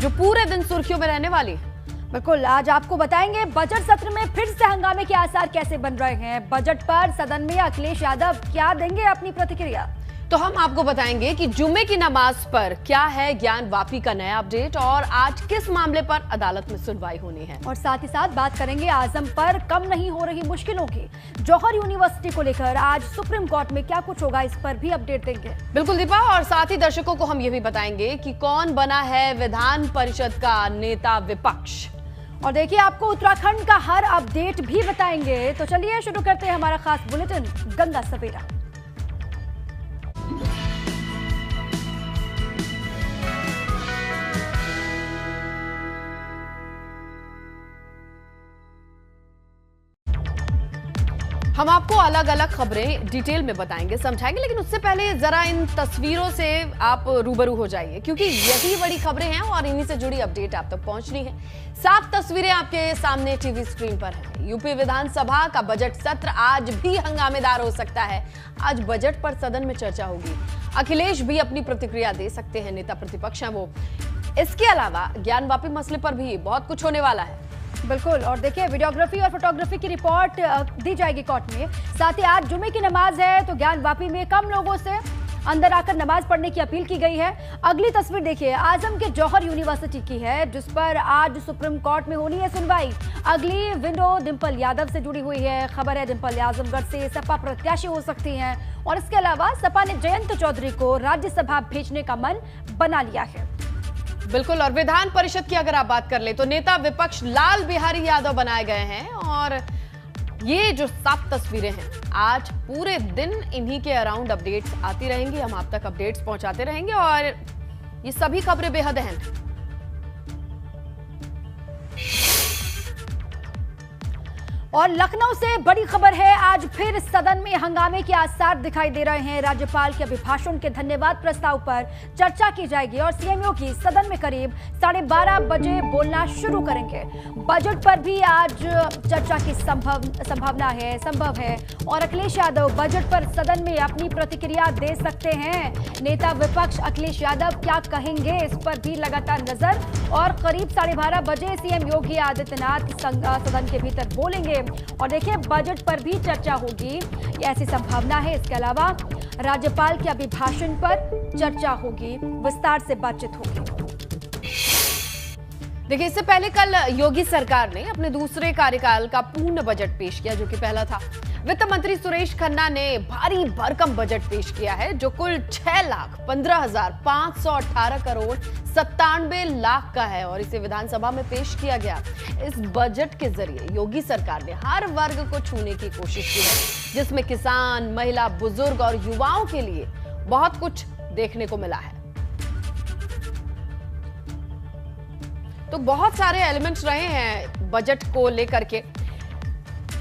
जो पूरे दिन सुर्खियों में रहने वाली है। बिल्कुल, आज आपको बताएंगे बजट सत्र में फिर से हंगामे के आसार कैसे बन रहे हैं। बजट पर सदन में अखिलेश यादव क्या देंगे अपनी प्रतिक्रिया। तो हम आपको बताएंगे कि जुम्मे की नमाज पर क्या है ज्ञान वापी का नया अपडेट और आज किस मामले पर अदालत में सुनवाई होनी है। और साथ ही साथ बात करेंगे आजम पर कम नहीं हो रही मुश्किलों की। जौहर यूनिवर्सिटी को लेकर आज सुप्रीम कोर्ट में क्या कुछ होगा, इस पर भी अपडेट देंगे। बिल्कुल दीपा, और साथ ही दर्शकों को हम ये भी बताएंगे कि कौन बना है विधान परिषद का नेता विपक्ष। और देखिए, आपको उत्तराखंड का हर अपडेट भी बताएंगे। तो चलिए शुरू करते हैं हमारा खास बुलेटिन गंगा सवेरा। हम आपको अलग अलग खबरें डिटेल में बताएंगे, समझाएंगे, लेकिन उससे पहले जरा इन तस्वीरों से आप रूबरू हो जाइए, क्योंकि यही बड़ी खबरें हैं और इन्हीं से जुड़ी अपडेट आप तक पहुंचनी है। 7 तस्वीरें आपके सामने टीवी स्क्रीन पर हैं। यूपी विधानसभा का बजट सत्र आज भी हंगामेदार हो सकता है। आज बजट पर सदन में चर्चा होगी। अखिलेश भी अपनी प्रतिक्रिया दे सकते हैं, नेता प्रतिपक्ष हैं वो। इसके अलावा ज्ञान वापी मसले पर भी बहुत कुछ होने वाला है। बिल्कुल, और देखिए, वीडियोग्राफी और फोटोग्राफी की रिपोर्ट दी जाएगी कोर्ट में। साथ ही आज जुमे की नमाज है, तो ज्ञान वापी में कम लोगों से अंदर आकर नमाज पढ़ने की अपील की गई है। अगली तस्वीर देखिए, आजम के जौहर यूनिवर्सिटी की है, जिस पर आज सुप्रीम कोर्ट में होनी है सुनवाई। अगली विंडो डिंपल यादव से जुड़ी हुई है। खबर है डिंपल आजमगढ़ से सपा प्रत्याशी हो सकती हैं, और इसके अलावा सपा ने जयंत चौधरी को राज्यसभा भेजने का मन बना लिया है। बिल्कुल, और विधान परिषद की अगर आप बात कर ले तो नेता विपक्ष लाल बिहारी यादव बनाए गए हैं। और ये जो 7 तस्वीरें हैं, आज पूरे दिन इन्हीं के अराउंड अपडेट्स आती रहेंगी। हम आप तक अपडेट्स पहुंचाते रहेंगे और ये सभी खबरें बेहद अहम हैं। और लखनऊ से बड़ी खबर है, आज फिर सदन में हंगामे के आसार दिखाई दे रहे हैं। राज्यपाल के अभिभाषण के धन्यवाद प्रस्ताव पर चर्चा की जाएगी और सीएम योगी सदन में करीब 12:30 बजे बोलना शुरू करेंगे। बजट पर भी आज चर्चा की संभव है और अखिलेश यादव बजट पर सदन में अपनी प्रतिक्रिया दे सकते हैं। नेता विपक्ष अखिलेश यादव क्या कहेंगे, इस पर भी लगातार नजर। और करीब 12:30 बजे सीएम योगी आदित्यनाथ सदन के भीतर बोलेंगे और देखिए, बजट पर भी चर्चा होगी, ऐसी संभावना है। इसके अलावा राज्यपाल के अभिभाषण पर चर्चा होगी, विस्तार से बातचीत होगी। देखिए, इससे पहले कल योगी सरकार ने अपने दूसरे कार्यकाल का पूर्ण बजट पेश किया, जो कि पहला था। वित्त मंत्री सुरेश खन्ना ने भारी भरकम बजट पेश किया है, जो कुल 6,15,518 करोड़ 97 लाख का है और इसे विधानसभा में पेश किया गया। इस बजट के जरिए योगी सरकार ने हर वर्ग को छूने की कोशिश की है, जिसमें किसान, महिला, बुजुर्ग और युवाओं के लिए बहुत कुछ देखने को मिला है। तो बहुत सारे एलिमेंट्स रहे हैं बजट को लेकर के।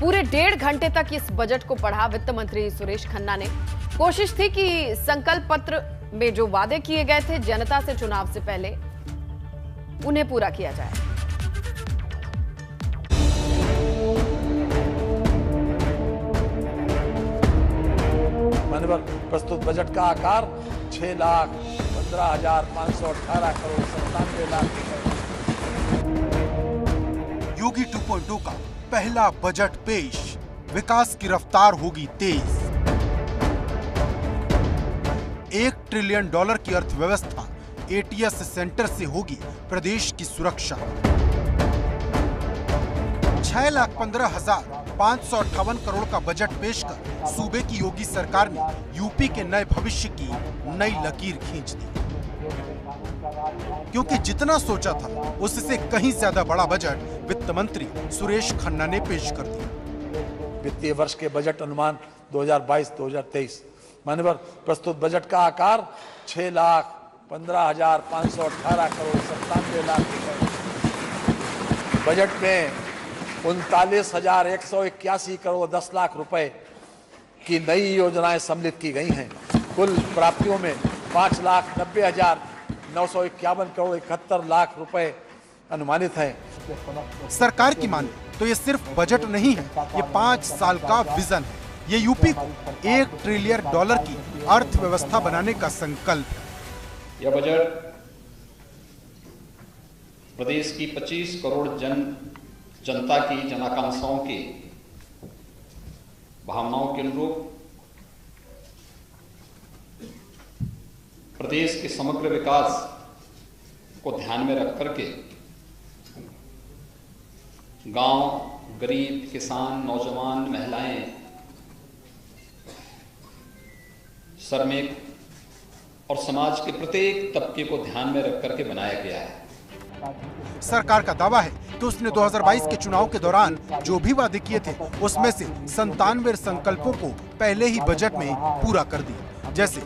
पूरे 1.5 घंटे तक इस बजट को पढ़ा वित्त मंत्री सुरेश खन्ना ने। कोशिश थी कि संकल्प पत्र में जो वादे किए गए थे जनता से चुनाव से पहले, उन्हें पूरा किया जाए। माननीय प्रस्तुत बजट का आकार 6,15,518 करोड़ 97 लाख रुपए। योगी 2.0 का पहला बजट पेश, विकास की रफ्तार होगी तेज। $1 ट्रिलियन की अर्थव्यवस्था, ATS सेंटर से होगी प्रदेश की सुरक्षा। 6,15,558 करोड़ का बजट पेश कर सूबे की योगी सरकार ने यूपी के नए भविष्य की नई लकीर खींच दी, क्योंकि जितना सोचा था उससे कहीं ज्यादा बड़ा बजट वित्त मंत्री सुरेश खन्ना ने पेश कर दिया। वित्तीय वर्ष के बजट अनुमान 2022-2023। माननीय प्रस्तुत बजट का आकार 6,15,518 करोड़ 97 लाख रुपए। बजट में 39,181 करोड़ 10 लाख रुपए की नई योजनाएं सम्मिलित की गई हैं। कुल प्राप्तियों में 5,90,951 करोड़ 71 लाख रुपए अनुमानित है। सरकार की माने तो ये सिर्फ बजट नहीं है, ये 5 साल का विजन है। ये यूपी को $1 ट्रिलियन की अर्थव्यवस्था बनाने का संकल्प है। यह बजट प्रदेश की 25 करोड़ जनता की जनाकांक्षाओं के भावनाओं के अनुरूप प्रदेश के समग्र विकास को ध्यान में रख करके गांव, गरीब, किसान, नौजवान, महिलाएं, श्रमिक और समाज के प्रत्येक तबके को ध्यान में रख करके बनाया गया है। सरकार का दावा है कि उसने 2022 के चुनाव के दौरान जो भी वादे किए थे उसमें से 97 संकल्पों को पहले ही बजट में पूरा कर दिया। जैसे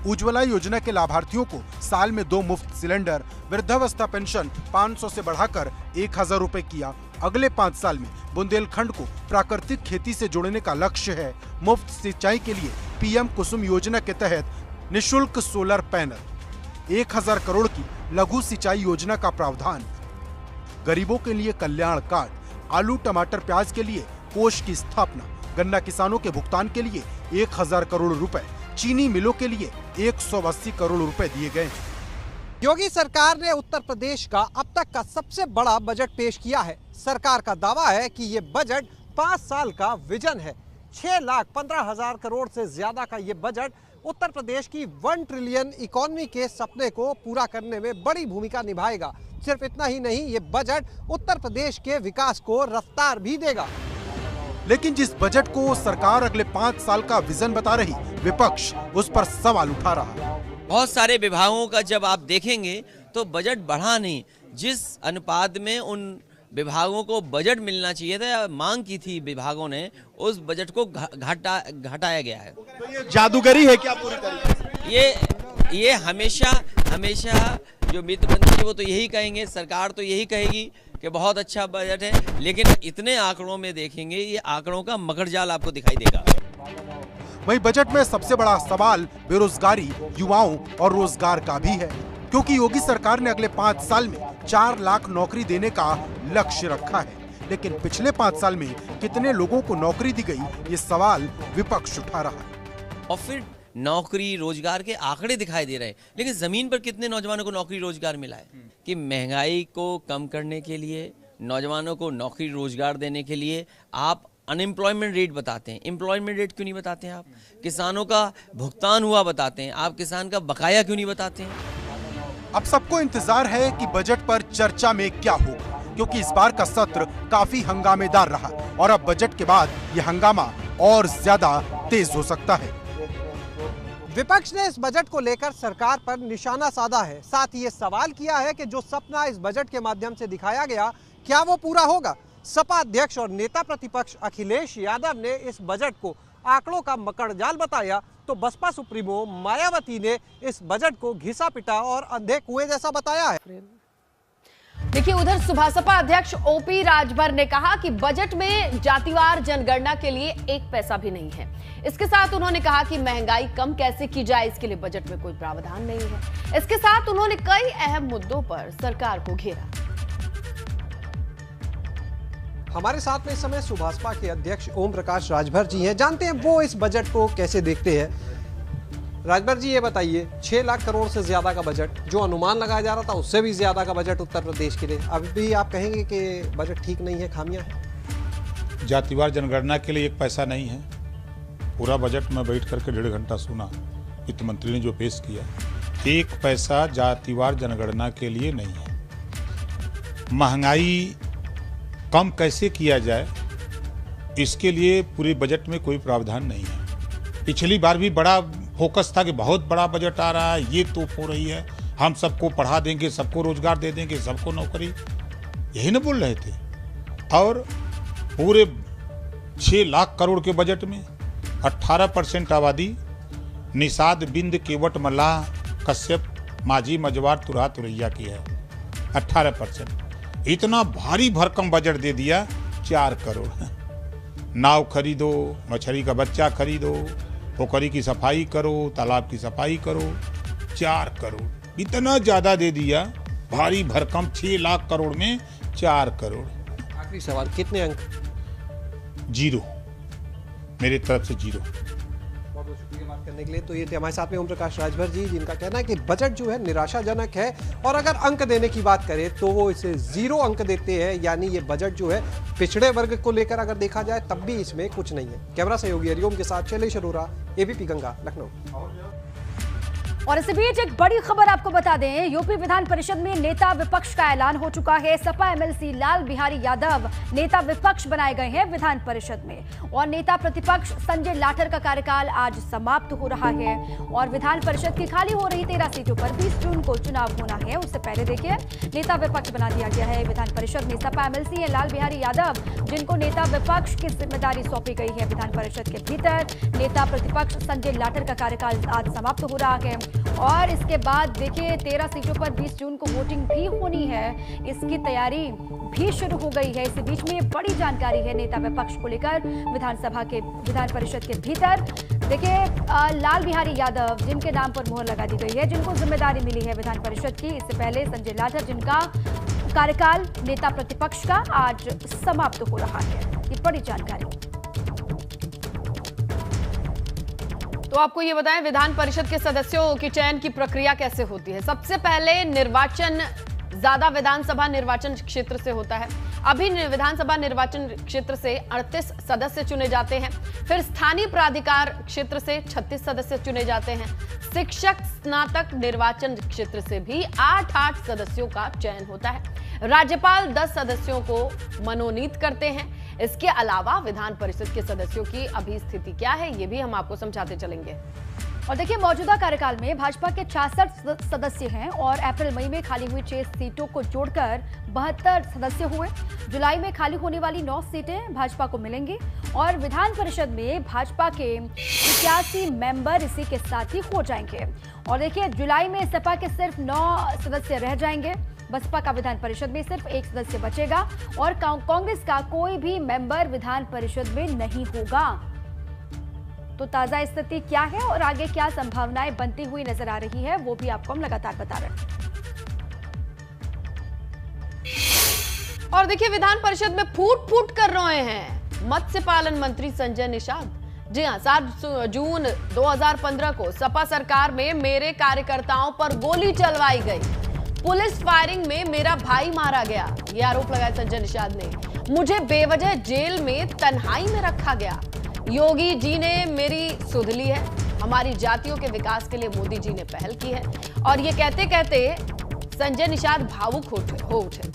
उज्ज्वला योजना के लाभार्थियों को साल में 2 मुफ्त सिलेंडर, वृद्धावस्था पेंशन 500 से बढ़ाकर 1000 रुपए किया। अगले 5 साल में बुंदेलखंड को प्राकृतिक खेती से जोड़ने का लक्ष्य है। मुफ्त सिंचाई के लिए पीएम कुसुम योजना के तहत निशुल्क सोलर पैनल, 1000 करोड़ की लघु सिंचाई योजना का प्रावधान, गरीबों के लिए कल्याण कार्ड, आलू, टमाटर, प्याज के लिए कोष की स्थापना, गन्ना किसानों के भुगतान के लिए 1000 करोड़ रुपए, चीनी मिलों के लिए 180 करोड़ रुपए दिए गए हैं। योगी सरकार ने उत्तर प्रदेश का अब तक का सबसे बड़ा बजट पेश किया है। सरकार का दावा है कि ये बजट 5 साल का विजन है। 6,15,000 करोड़ से ज्यादा का ये बजट उत्तर प्रदेश की 1 ट्रिलियन इकोनॉमी के सपने को पूरा करने में बड़ी भूमिका निभाएगा। सिर्फ इतना ही नहीं, ये बजट उत्तर प्रदेश के विकास को रफ्तार भी देगा। लेकिन जिस बजट को सरकार अगले 5 साल का विजन बता रही, विपक्ष उस पर सवाल उठा रहा है। बहुत सारे विभागों का जब आप देखेंगे तो बजट बढ़ा नहीं। जिस अनुपात में उन विभागों को बजट मिलना चाहिए था या मांग की थी विभागों ने, उस बजट को घटाया गया है। तो ये जादूगरी है क्या पूरी तरीके से? ये हमेशा जो वित्त मंत्री वो तो यही कहेंगे, सरकार तो यही कहेगी कि बहुत अच्छा बजट है, लेकिन इतने आंकड़ों में देखेंगे ये आंकड़ों का मकड़जाल आपको दिखाई देगा। वहीं बजट में सबसे बड़ा सवाल बेरोजगारी, युवाओं और रोजगार का भी है, क्योंकि योगी सरकार ने अगले 5 साल में 4 लाख नौकरी देने का लक्ष्य रखा है। लेकिन पिछले 5 साल में कितने लोगों को नौकरी दी गई, ये सवाल विपक्ष उठा रहा है। और फिर नौकरी रोजगार के आंकड़े दिखाई दे रहे हैं, लेकिन जमीन पर कितने नौजवानों को नौकरी रोजगार मिला है? कि महंगाई को कम करने के लिए, नौजवानों को नौकरी रोजगार देने के लिए आप अनएम्प्लॉयमेंट रेट बताते हैं, एम्प्लॉयमेंट रेट क्यों नहीं बताते हैं? आप किसानों का भुगतान हुआ बताते हैं, आप किसान का बकाया क्यों नहीं बताते हैं? अब सबको इंतजार है कि बजट पर चर्चा में क्या होगा, क्योंकि इस बार का सत्र काफी हंगामेदार रहा और अब बजट के बाद ये हंगामा और ज्यादा तेज हो सकता है। विपक्ष ने इस बजट को लेकर सरकार पर निशाना साधा है। साथ ही ये सवाल किया है कि जो सपना इस बजट के माध्यम से दिखाया गया, क्या वो पूरा होगा? सपा अध्यक्ष और नेता प्रतिपक्ष अखिलेश यादव ने इस बजट को आंकड़ों का मकड़जाल बताया, तो बसपा सुप्रीमो मायावती ने इस बजट को घिसा पिटा और अंधे कुएं जैसा बताया है। देखिए, उधर सुभासपा अध्यक्ष ओपी राजभर ने कहा कि बजट में जातिवार जनगणना के लिए 1 पैसा भी नहीं है। इसके साथ उन्होंने कहा कि महंगाई कम कैसे की जाए, इसके लिए बजट में कोई प्रावधान नहीं है। इसके साथ उन्होंने कई अहम मुद्दों पर सरकार को घेरा। हमारे साथ में इस समय सुभासपा के अध्यक्ष ओम प्रकाश राजभर जी हैं। जानते हैं वो इस बजट को कैसे देखते हैं। राजभर जी, ये बताइए, 6 लाख करोड़ से ज्यादा का बजट, जो अनुमान लगाया जा रहा था उससे भी ज्यादा का बजट उत्तर प्रदेश के लिए, अभी भी आप कहेंगे कि बजट ठीक नहीं है, खामियां हैं? जातिवार जनगणना के लिए 1 पैसा नहीं है। पूरा बजट में बैठ करके 1.5 घंटा सुना, वित्त मंत्री ने जो पेश किया, 1 पैसा जातिवार जनगणना के लिए नहीं है। महंगाई कम कैसे किया जाए, इसके लिए पूरे बजट में कोई प्रावधान नहीं है। पिछली बार भी बड़ा फोकस था कि बहुत बड़ा बजट आ रहा है, ये तोप हो रही है, हम सबको पढ़ा देंगे, सबको रोजगार दे देंगे, सबको नौकरी, यही ना बोल रहे थे। और पूरे 6 लाख करोड़ के बजट में 18% आबादी, निषाद, बिंद, केवट, मल्लाह, कश्यप, माझी, मजवार, तुरहा, तुरैया की है। 18%। इतना भारी भरकम बजट दे दिया। 4 करोड़ नाव खरीदो, मछली का बच्चा खरीदो, पोखरी की सफाई करो, तालाब की सफाई करो, 4 करोड़। इतना ज्यादा दे दिया, भारी भरकम 6 लाख करोड़ में 4 करोड़। आखिरी सवाल, कितने अंक? 0, मेरे तरफ से 0। बहुत बहुत शुक्रिया बात करने के लिए। तो ये थे हमारे साथ में ओम प्रकाश राजभर जी, जिनका कहना है कि बजट जो है निराशाजनक है, और अगर अंक देने की बात करें तो वो इसे 0 अंक देते हैं, यानी ये बजट जो है पिछड़े वर्ग को लेकर अगर देखा जाए तब भी इसमें कुछ नहीं है। कैमरा सहयोगी हरिओम के साथ शैलेश अरोरा, एबीपी गंगा, लखनऊ। और इसी बीच एक बड़ी खबर आपको बता दें, यूपी विधान परिषद में नेता विपक्ष का ऐलान हो चुका है। सपा एमएलसी लाल बिहारी यादव नेता विपक्ष बनाए गए हैं विधान परिषद में, और नेता प्रतिपक्ष संजय लाठर का कार्यकाल आज समाप्त हो रहा है। और विधान परिषद की खाली हो रही 13 सीटों पर 20 जून को चुनाव होना है। उससे पहले देखिए, नेता विपक्ष बना दिया गया है विधान परिषद में। सपा एमएलसी है लाल बिहारी यादव, जिनको नेता विपक्ष की जिम्मेदारी सौंपी गई है विधान परिषद के भीतर। नेता प्रतिपक्ष संजय लाठर का कार्यकाल आज समाप्त हो रहा है, और इसके बाद देखिए 13 सीटों पर 20 जून को वोटिंग भी होनी है, इसकी तैयारी भी शुरू हो गई है। इसी बीच में ये बड़ी जानकारी है नेता विपक्ष को लेकर विधान परिषद के भीतर। देखिए लाल बिहारी यादव, जिनके नाम पर मोहर लगा दी गई है, जिनको जिम्मेदारी मिली है विधान परिषद की। इससे पहले संजय लाठर, जिनका कार्यकाल नेता प्रतिपक्ष का आज समाप्त हो रहा है। ये बड़ी जानकारी। तो आपको ये बताएं, विधान परिषद के सदस्यों की चयन की प्रक्रिया कैसे होती है। सबसे पहले निर्वाचन ज्यादा विधानसभा निर्वाचन क्षेत्र से होता है। अभी विधानसभा निर्वाचन क्षेत्र से 38 सदस्य चुने जाते हैं। फिर स्थानीय प्राधिकार क्षेत्र से 36 सदस्य चुने जाते हैं। शिक्षक स्नातक निर्वाचन क्षेत्र से भी 8 सदस्यों का चयन होता है। राज्यपाल 10 सदस्यों को मनोनीत करते हैं। इसके अलावा विधान परिषद के सदस्यों की अभी स्थिति क्या है, ये भी हम आपको समझाते चलेंगे। और देखिए, मौजूदा कार्यकाल में भाजपा के 66 सदस्य हैं, और अप्रैल मई में खाली हुई 6 सीटों को जोड़कर 72 सदस्य हुए। जुलाई में खाली होने वाली 9 सीटें भाजपा को मिलेंगी, और विधान परिषद में भाजपा के 81 मेंबर इसी के साथ ही हो जाएंगे। और देखिए, जुलाई में सपा के सिर्फ 9 सदस्य रह जाएंगे। बसपा का विधान परिषद में सिर्फ 1 सदस्य बचेगा, और कांग्रेस का कोई भी मेंबर विधान परिषद में नहीं होगा। तो ताजा स्थिति क्या है और आगे क्या संभावनाएं बनती हुई नजर आ रही है, वो भी आपको हम लगातार बता रहे हैं। और देखिए, विधान परिषद में फूट फूट कर रहे हैं मत्स्य पालन मंत्री संजय निषाद। जी हां, 7 जून 2015 को सपा सरकार में मेरे कार्यकर्ताओं पर गोली चलवाई गई। पुलिस फायरिंग में मेरा भाई मारा गया, ये आरोप लगाया संजय निषाद ने। मुझे बेवजह जेल में तन्हाई में रखा गया। योगी जी ने मेरी सुध ली है। हमारी जातियों के विकास के लिए मोदी जी ने पहल की है। और ये कहते कहते संजय निषाद भावुक हो उठे।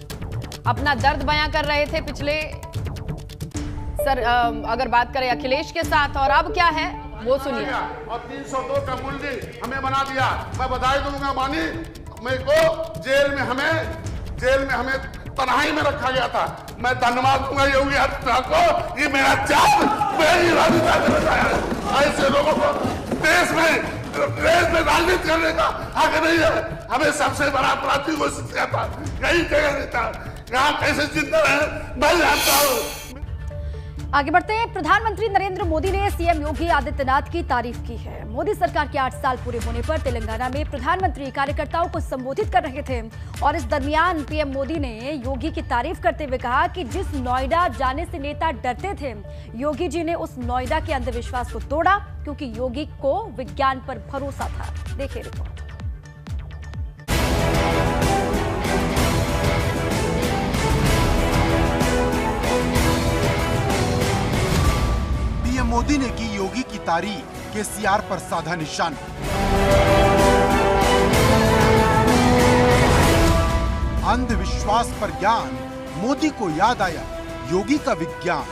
अपना दर्द बयां कर रहे थे पिछले अगर बात करें अखिलेश के साथ, और अब क्या है वो सुनिए। और 302 का मूल्य हमें बना दिया। मैं बधाई दूंगा मानी, मेरे को जेल में हमें तन्हाई में रखा गया था। मैं धन्यवाद दूंगा योगी आदित्यनाथ को, ये मेरा जान मेरी राजनीति ने बताया। ऐसे लोगों को देश में राजनीति करने का हक नहीं है। हमें सबसे बड़ा अपराधी घोषित किया था, यही जगह नहीं था। यहाँ कैसे जिंदा रहे मैं जानता हूँ। आगे बढ़ते हैं। प्रधानमंत्री नरेंद्र मोदी ने सीएम योगी आदित्यनाथ की तारीफ की है। मोदी सरकार के 8 साल पूरे होने पर तेलंगाना में प्रधानमंत्री कार्यकर्ताओं को संबोधित कर रहे थे, और इस दरमियान पीएम मोदी ने योगी की तारीफ करते हुए कहा कि जिस नोएडा जाने से नेता डरते थे, योगी जी ने उस नोएडा के अंधविश्वास को तोड़ा, क्योंकि योगी को विज्ञान पर भरोसा था। देखिए रिपोर्ट। पीएम मोदी ने की योगी की तारीफ, केसीआर पर साधा निशान। अंधविश्वास पर ज्ञान, मोदी को याद आया योगी का विज्ञान।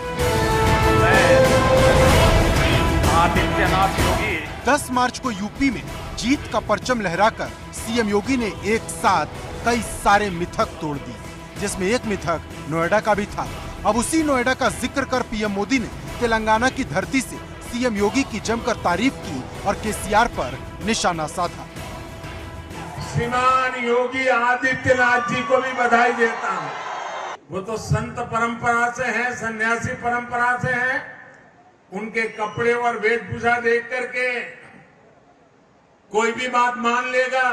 आदित्यनाथ योगी 10 मार्च को यूपी में जीत का परचम लहराकर सीएम योगी ने एक साथ कई सारे मिथक तोड़ दिए, जिसमें एक मिथक नोएडा का भी था। अब उसी नोएडा का जिक्र कर पीएम मोदी ने तेलंगाना की धरती से सीएम योगी की जमकर तारीफ की और केसीआर पर निशाना साधा। श्रीमान योगी आदित्यनाथ जी को भी बधाई देता हूँ। वो तो संत परंपरा से हैं, सन्यासी परंपरा से हैं। उनके कपड़े और वेशभूषा देख करके कोई भी बात मान लेगा।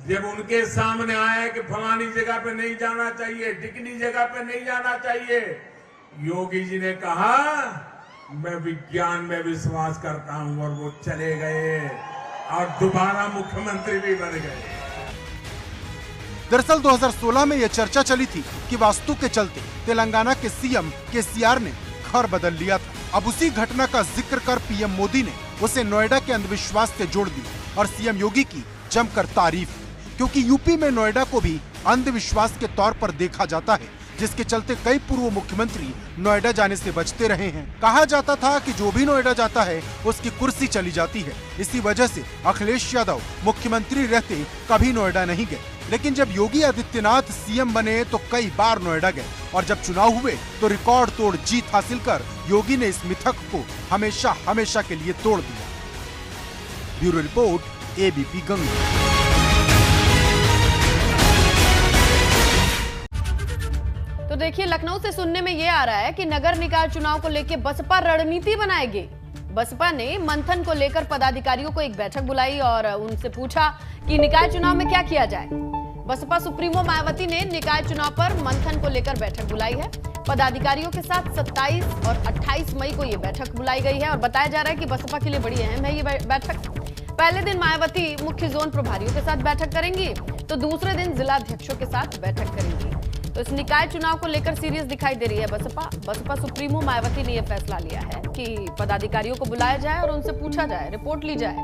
जब उनके सामने आया कि फलानी जगह पे नहीं जाना चाहिए, टिकनी जगह पे नहीं जाना चाहिए, योगी जी ने कहा मैं विज्ञान में विश्वास करता हूं और वो चले गए और दोबारा मुख्यमंत्री भी बन गए। दरअसल 2016 में यह चर्चा चली थी कि वास्तु के चलते तेलंगाना के सीएम केसीआर ने घर बदल लिया था। अब उसी घटना का जिक्र कर पीएम मोदी ने उसे नोएडा के अंधविश्वास से जोड़ दिया और सीएम योगी की जमकर तारीफ, क्योंकि यूपी में नोएडा को भी अंधविश्वास के तौर पर देखा जाता है, जिसके चलते कई पूर्व मुख्यमंत्री नोएडा जाने से बचते रहे हैं। कहा जाता था कि जो भी नोएडा जाता है उसकी कुर्सी चली जाती है। इसी वजह से अखिलेश यादव मुख्यमंत्री रहते कभी नोएडा नहीं गए, लेकिन जब योगी आदित्यनाथ सीएम बने तो कई बार नोएडा गए और जब चुनाव हुए तो रिकॉर्ड तोड़ जीत हासिल कर योगी ने इस मिथक को हमेशा हमेशा के लिए तोड़ दिया। Bureau report, ABP Ganga. तो देखिए, लखनऊ से सुनने में यह आ रहा है कि नगर निकाय चुनाव को लेकर बसपा रणनीति बनाएगी। बसपा ने मंथन को लेकर पदाधिकारियों को एक बैठक बुलाई और उनसे पूछा कि निकाय चुनाव में क्या किया जाए। बसपा सुप्रीमो मायावती ने निकाय चुनाव पर मंथन को लेकर बैठक बुलाई है। पदाधिकारियों के साथ 27 और 28 मई को यह बैठक बुलाई गई है और बताया जा रहा है कि बसपा के लिए बड़ी अहम है ये बैठक। पहले दिन मायावती मुख्य जोन प्रभारियों के साथ बैठक करेंगी तो दूसरे दिन जिलाध्यक्षों के साथ बैठक करेंगी। तो इस निकाय चुनाव को लेकर सीरियस दिखाई दे रही है बसपा सुप्रीमो मायावती ने यह फैसला लिया है कि पदाधिकारियों को बुलाया जाए और उनसे पूछा जाए, रिपोर्ट ली जाए